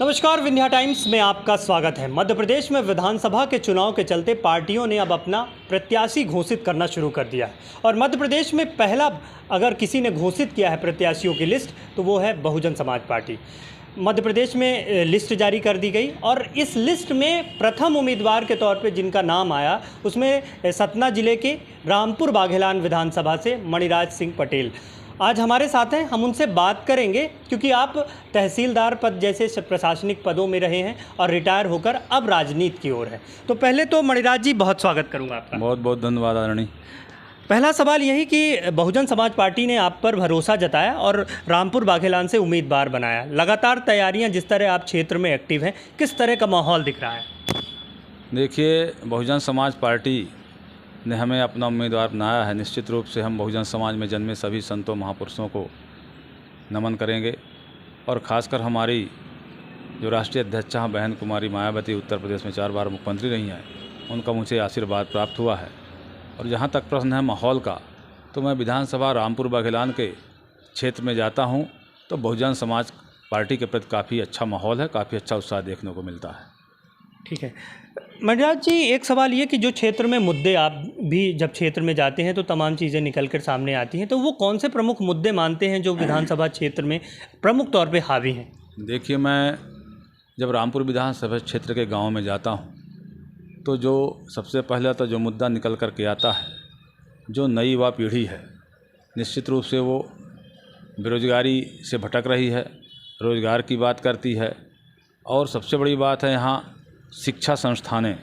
नमस्कार, विंध्या टाइम्स में आपका स्वागत है। मध्य प्रदेश में विधानसभा के चुनाव के चलते पार्टियों ने अब अपना प्रत्याशी घोषित करना शुरू कर दिया है और मध्य प्रदेश में पहला अगर किसी ने घोषित किया है प्रत्याशियों की लिस्ट तो वो है बहुजन समाज पार्टी। मध्य प्रदेश में लिस्ट जारी कर दी गई और इस लिस्ट में प्रथम उम्मीदवार के तौर पे जिनका नाम आया उसमें सतना जिले के रामपुर बाघेलान विधानसभा से मणिराज सिंह पटेल आज हमारे साथ हैं। हम उनसे बात करेंगे क्योंकि आप तहसीलदार पद जैसे प्रशासनिक पदों में रहे हैं और रिटायर होकर अब राजनीति की ओर है। तो पहले तो मणिराज जी बहुत स्वागत करूंगा आपका। बहुत बहुत धन्यवाद आदरणीय। पहला सवाल यही कि बहुजन समाज पार्टी ने आप पर भरोसा जताया और रामपुर बाघेलान से उम्मीदवार बनाया। लगातार तैयारियां जिस तरह आप क्षेत्र में एक्टिव हैं, किस तरह का माहौल दिख रहा है? देखिए, बहुजन समाज पार्टी ने हमें अपना उम्मीदवार बनाया है। निश्चित रूप से हम बहुजन समाज में जन्मे सभी संतों महापुरुषों को नमन करेंगे और ख़ासकर हमारी जो राष्ट्रीय अध्यक्षा हैं बहन कुमारी मायावती, उत्तर प्रदेश में 4 बार मुख्यमंत्री रही हैं, उनका मुझे आशीर्वाद प्राप्त हुआ है। और जहाँ तक प्रश्न है माहौल का, तो मैं विधानसभा रामपुर बाघेलान के क्षेत्र में जाता हूँ तो बहुजन समाज पार्टी के प्रति काफ़ी अच्छा माहौल है, काफ़ी अच्छा उत्साह देखने को मिलता है। ठीक है मणिराज जी, एक सवाल ये कि जो क्षेत्र में मुद्दे, आप भी जब क्षेत्र में जाते हैं तो तमाम चीज़ें निकल कर सामने आती हैं, तो वो कौन से प्रमुख मुद्दे मानते हैं जो विधानसभा क्षेत्र में प्रमुख तौर पे हावी हैं? देखिए, मैं जब रामपुर विधानसभा क्षेत्र के गांव में जाता हूं तो जो सबसे पहले तो जो मुद्दा निकल कर के आता है, जो नई युवा पीढ़ी है, निश्चित रूप से वो बेरोजगारी से भटक रही है, रोज़गार की बात करती है। और सबसे बड़ी बात है यहाँ शिक्षा संस्थानें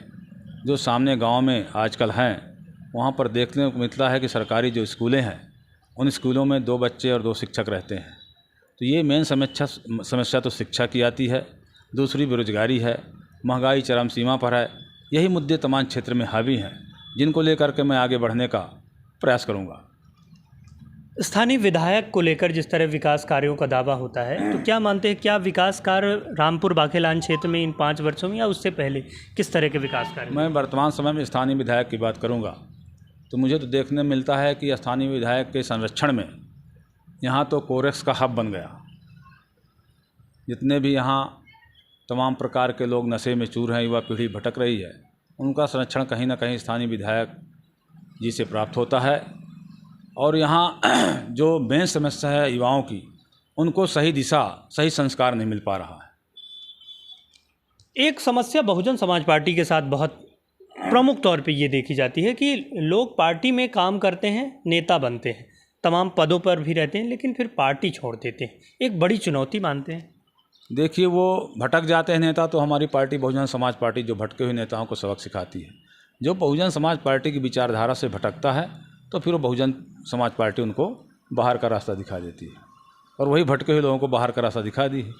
जो सामने गांव में आजकल हैं, वहाँ पर देखने को मिलता है कि सरकारी जो स्कूलें हैं उन स्कूलों में 2 बच्चे और 2 शिक्षक रहते हैं। तो ये मेन समस्या तो शिक्षा की आती है। दूसरी बेरोजगारी है, महंगाई चरम सीमा पर है। यही मुद्दे तमाम क्षेत्र में हावी हैं जिनको लेकर के मैं आगे बढ़ने का प्रयास करूँगा। स्थानीय विधायक को लेकर जिस तरह विकास कार्यों का दावा होता है, तो क्या मानते हैं, क्या विकास कार्य रामपुर बाघेलान क्षेत्र में इन 5 वर्षों में या उससे पहले किस तरह के विकास कार्य? मैं वर्तमान समय में स्थानीय विधायक की बात करूंगा तो मुझे तो देखने मिलता है कि स्थानीय विधायक के संरक्षण में यहाँ तो कोरेक्स का हब बन गया। जितने भी यहाँ तमाम प्रकार के लोग नशे में चूर हैं, युवा पीढ़ी भटक रही है, उनका संरक्षण कहीं ना कहीं स्थानीय विधायक जी से प्राप्त होता है। और यहाँ जो मेन समस्या है युवाओं की, उनको सही दिशा, सही संस्कार नहीं मिल पा रहा है। एक समस्या बहुजन समाज पार्टी के साथ बहुत प्रमुख तौर पे ये देखी जाती है कि लोग पार्टी में काम करते हैं, नेता बनते हैं, तमाम पदों पर भी रहते हैं, लेकिन फिर पार्टी छोड़ देते हैं। एक बड़ी चुनौती मानते हैं। देखिए, वो भटक जाते हैं नेता, तो हमारी पार्टी बहुजन समाज पार्टी जो भटके हुए नेताओं को सबक सिखाती है। जो बहुजन समाज पार्टी की विचारधारा से भटकता है तो फिर वो बहुजन समाज पार्टी उनको बाहर का रास्ता दिखा देती है और वही भटके हुए लोगों को बाहर का रास्ता दिखा दी है।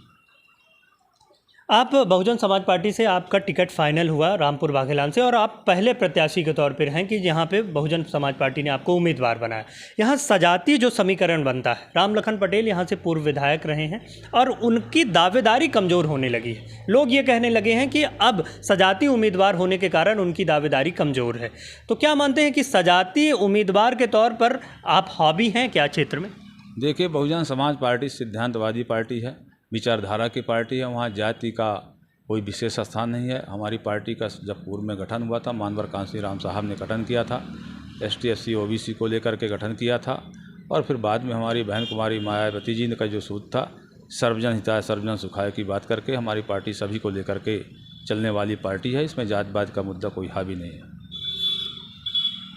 आप बहुजन समाज पार्टी से आपका टिकट फाइनल हुआ रामपुर बाघेलान से और आप पहले प्रत्याशी के तौर पर हैं कि यहाँ पे बहुजन समाज पार्टी ने आपको उम्मीदवार बनाया। यहाँ सजातीय जो समीकरण बनता है, राम लखन पटेल यहाँ से पूर्व विधायक रहे हैं और उनकी दावेदारी कमज़ोर होने लगी है। लोग ये कहने लगे हैं कि अब सजातीय उम्मीदवार होने के कारण उनकी दावेदारी कमज़ोर है। तो क्या मानते हैं कि सजातीय उम्मीदवार के तौर पर आप हावी हैं क्या क्षेत्र में? देखिए, बहुजन समाज पार्टी सिद्धांतवादी पार्टी है, विचारधारा की पार्टी है। वहाँ जाति का कोई विशेष स्थान नहीं है। हमारी पार्टी का जब पूर्व में गठन हुआ था, मानवर कांसी राम साहब ने गठन किया था, ST SC OBC को लेकर के गठन किया था। और फिर बाद में हमारी बहन कुमारी मायावती जी का जो सूत्र था, सर्वजन हिताय सर्वजन सुखाय की बात करके हमारी पार्टी सभी को लेकर के चलने वाली पार्टी है। इसमें जात-पात का मुद्दा कोई हावी नहीं है।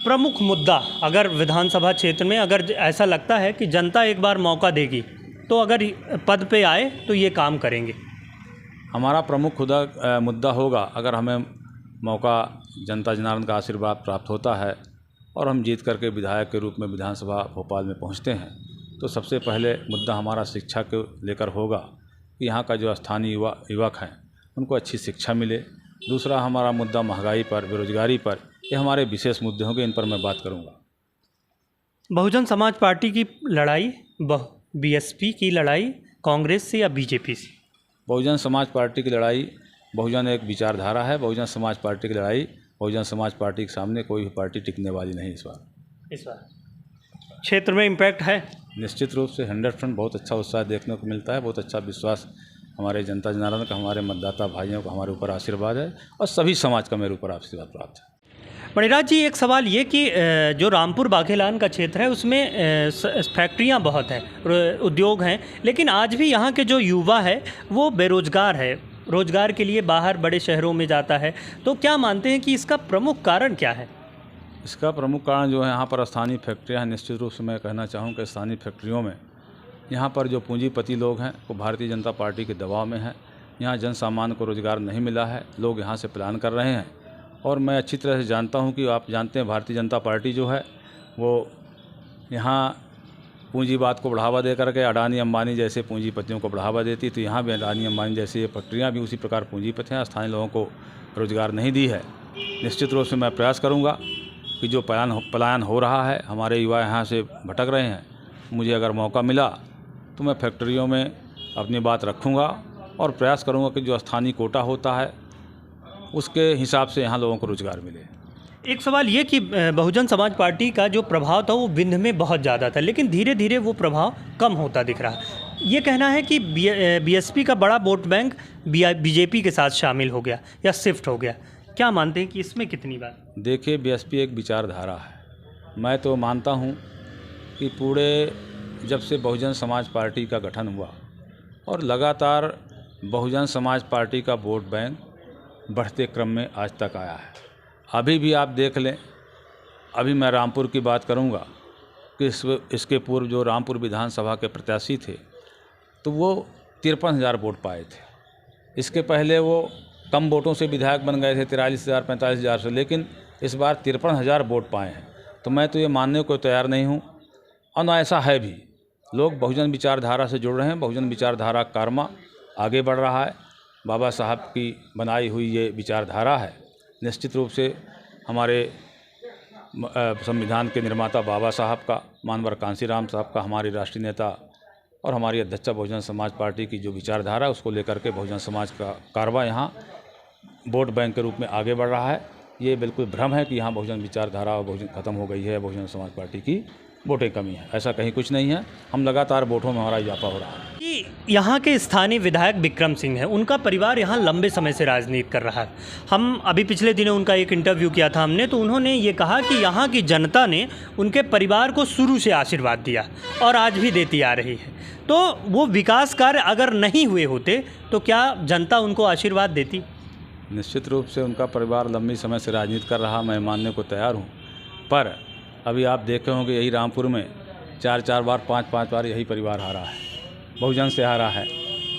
प्रमुख मुद्दा अगर विधानसभा क्षेत्र में अगर ऐसा लगता है कि जनता एक बार मौका देगी तो अगर पद पे आए तो ये काम करेंगे, हमारा प्रमुख मुद्दा होगा अगर हमें मौका जनता जनार्दन का आशीर्वाद प्राप्त होता है और हम जीत करके विधायक के रूप में विधानसभा भोपाल में पहुंचते हैं, तो सबसे पहले मुद्दा हमारा शिक्षा को लेकर होगा कि यहाँ का जो स्थानीय युवक हैं उनको अच्छी शिक्षा मिले। दूसरा हमारा मुद्दा महंगाई पर, बेरोजगारी पर, ये हमारे विशेष मुद्दे होंगे, इन पर मैं बात करूँगा। बहुजन समाज पार्टी की लड़ाई BSP की लड़ाई कांग्रेस से या BJP से? बहुजन समाज पार्टी की लड़ाई, बहुजन एक विचारधारा है। बहुजन समाज पार्टी की लड़ाई, बहुजन समाज पार्टी के सामने कोई भी पार्टी टिकने वाली नहीं इस बार। क्षेत्र में इम्पैक्ट है? निश्चित रूप से 100% बहुत अच्छा उत्साह देखने को मिलता है, बहुत अच्छा विश्वास हमारे जनता जनार्दन का, हमारे मतदाता भाइयों का हमारे ऊपर आशीर्वाद है और सभी समाज का मेरे ऊपर आशीर्वाद प्राप्त है। मणिराज जी, एक सवाल ये कि जो रामपुर बाघेलान का क्षेत्र है उसमें फैक्ट्रियां बहुत हैं, उद्योग हैं, लेकिन आज भी यहाँ के जो युवा है वो बेरोजगार है, रोजगार के लिए बाहर बड़े शहरों में जाता है। तो क्या मानते हैं कि इसका प्रमुख कारण क्या है? इसका प्रमुख कारण जो है यहाँ पर स्थानीय फैक्ट्रियाँ हैं। निश्चित रूप से मैं कहना चाहूँ कि स्थानीय फैक्ट्रियों में यहाँ पर जो पूंजीपति लोग हैं वो भारतीय जनता पार्टी के दबाव में हैं। यहाँ जन सामान्य को रोज़गार नहीं मिला है, लोग यहाँ से पलायन कर रहे हैं। और मैं अच्छी तरह से जानता हूँ कि आप जानते हैं भारतीय जनता पार्टी जो है वो यहाँ पूंजीवाद को बढ़ावा दे करके अडानी अंबानी जैसे पूंजीपतियों को बढ़ावा देती, तो यहाँ भी अडानी अंबानी जैसी फैक्ट्रियाँ भी उसी प्रकार पूंजीपति हैं, स्थानीय लोगों को रोज़गार नहीं दी है। निश्चित रूप से मैं प्रयास करूँगा कि जो पलायन हो रहा है, हमारे युवा यहाँ से भटक रहे हैं, मुझे अगर मौका मिला तो मैं फैक्ट्रियों में अपनी बात रखूँगा और प्रयास करूँगा कि जो स्थानीय कोटा होता है उसके हिसाब से यहाँ लोगों को रोज़गार मिले। एक सवाल ये कि बहुजन समाज पार्टी का जो प्रभाव था वो विंध्य में बहुत ज़्यादा था, लेकिन धीरे धीरे वो प्रभाव कम होता दिख रहा है। ये कहना है कि बीएसपी का बड़ा वोट बैंक बीजेपी के साथ शामिल हो गया या शिफ्ट हो गया। क्या मानते हैं कि इसमें कितनी बात? देखिए, बीएसपी एक विचारधारा है। मैं तो मानता हूँ कि पूरे जब से बहुजन समाज पार्टी का गठन हुआ और लगातार बहुजन समाज पार्टी का वोट बैंक बढ़ते क्रम में आज तक आया है। अभी भी आप देख लें, अभी मैं रामपुर की बात करूंगा कि इसके पूर्व जो रामपुर विधानसभा के प्रत्याशी थे तो वो 53,000 वोट पाए थे। इसके पहले वो कम वोटों से विधायक बन गए थे, 43,000 45,000 से, लेकिन इस बार 53,000 वोट पाए हैं। तो मैं तो ये मानने को तैयार नहीं हूँ, और न ऐसा है भी। लोग बहुजन विचारधारा से जुड़ रहे हैं, बहुजन विचारधारा कर्मा आगे बढ़ रहा है। बाबा साहब की बनाई हुई ये विचारधारा है। निश्चित रूप से हमारे संविधान के निर्माता बाबा साहब का, मानवर कांसीराम साहब का, हमारी राष्ट्रीय नेता और हमारी अध्यक्षा बहुजन समाज पार्टी की जो विचारधारा है उसको लेकर के बहुजन समाज का कारवा यहाँ वोट बैंक के रूप में आगे बढ़ रहा है। ये बिल्कुल भ्रम है कि यहाँ बहुजन विचारधारा और बहुजन खत्म हो गई है, बहुजन समाज पार्टी की वोटें कमी है, ऐसा कहीं कुछ नहीं है। हम लगातार वोटों में हमारा इजाफा हो रहा है। कि यहाँ के स्थानीय विधायक विक्रम सिंह हैं, उनका परिवार यहाँ लंबे समय से राजनीति कर रहा है। हम अभी पिछले दिनों उनका एक इंटरव्यू किया था हमने, तो उन्होंने ये कहा कि यहाँ की जनता ने उनके परिवार को शुरू से आशीर्वाद दिया और आज भी देती आ रही है। तो वो विकास कार्य अगर नहीं हुए होते तो क्या जनता उनको आशीर्वाद देती? निश्चित रूप से उनका परिवार लंबी समय से राजनीति कर रहा, मैं मानने को तैयार हूँ। पर अभी आप देखे होंगे यही रामपुर में 4-4 बार 5-5 बार यही परिवार हारा है, बहुजन से हारा है,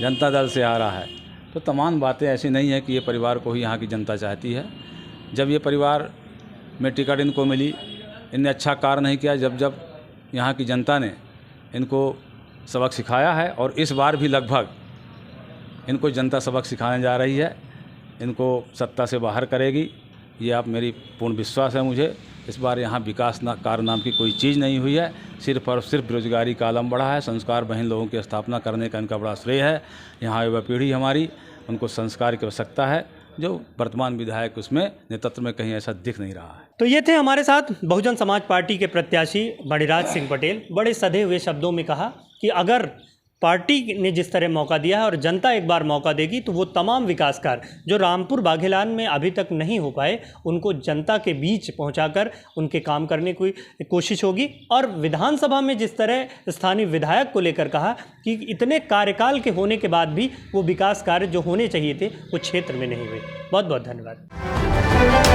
जनता दल से हारा है। तो तमाम बातें ऐसी नहीं है कि ये परिवार को ही यहाँ की जनता चाहती है। जब ये परिवार में टिकट इनको मिली, इनने अच्छा कार्य नहीं किया, जब यहाँ की जनता ने इनको सबक सिखाया है, और इस बार भी लगभग इनको जनता सबक सिखाने जा रही है, इनको सत्ता से बाहर करेगी, ये आप मेरी पूर्ण विश्वास है मुझे। इस बार यहाँ विकास कार्य नाम की कोई चीज़ नहीं हुई है, सिर्फ और सिर्फ बेरोजगारी का आलम बढ़ा है। संस्कार बहन लोगों की स्थापना करने का इनका बड़ा श्रेय है। यहाँ युवा पीढ़ी हमारी, उनको संस्कार की आवश्यकता है, जो वर्तमान विधायक उसमें नेतृत्व में कहीं ऐसा दिख नहीं रहा है। तो ये थे हमारे साथ बहुजन समाज पार्टी के प्रत्याशी मणिराज सिंह पटेल। बड़े सधे हुए शब्दों में कहा कि अगर पार्टी ने जिस तरह मौका दिया है और जनता एक बार मौका देगी तो वो तमाम विकास कार्य जो रामपुर बाघेलान में अभी तक नहीं हो पाए उनको जनता के बीच पहुंचाकर उनके काम करने की कोशिश होगी। और विधानसभा में जिस तरह स्थानीय विधायक को लेकर कहा कि इतने कार्यकाल के होने के बाद भी वो विकास कार्य जो होने चाहिए थे वो क्षेत्र में नहीं हुए। बहुत बहुत धन्यवाद।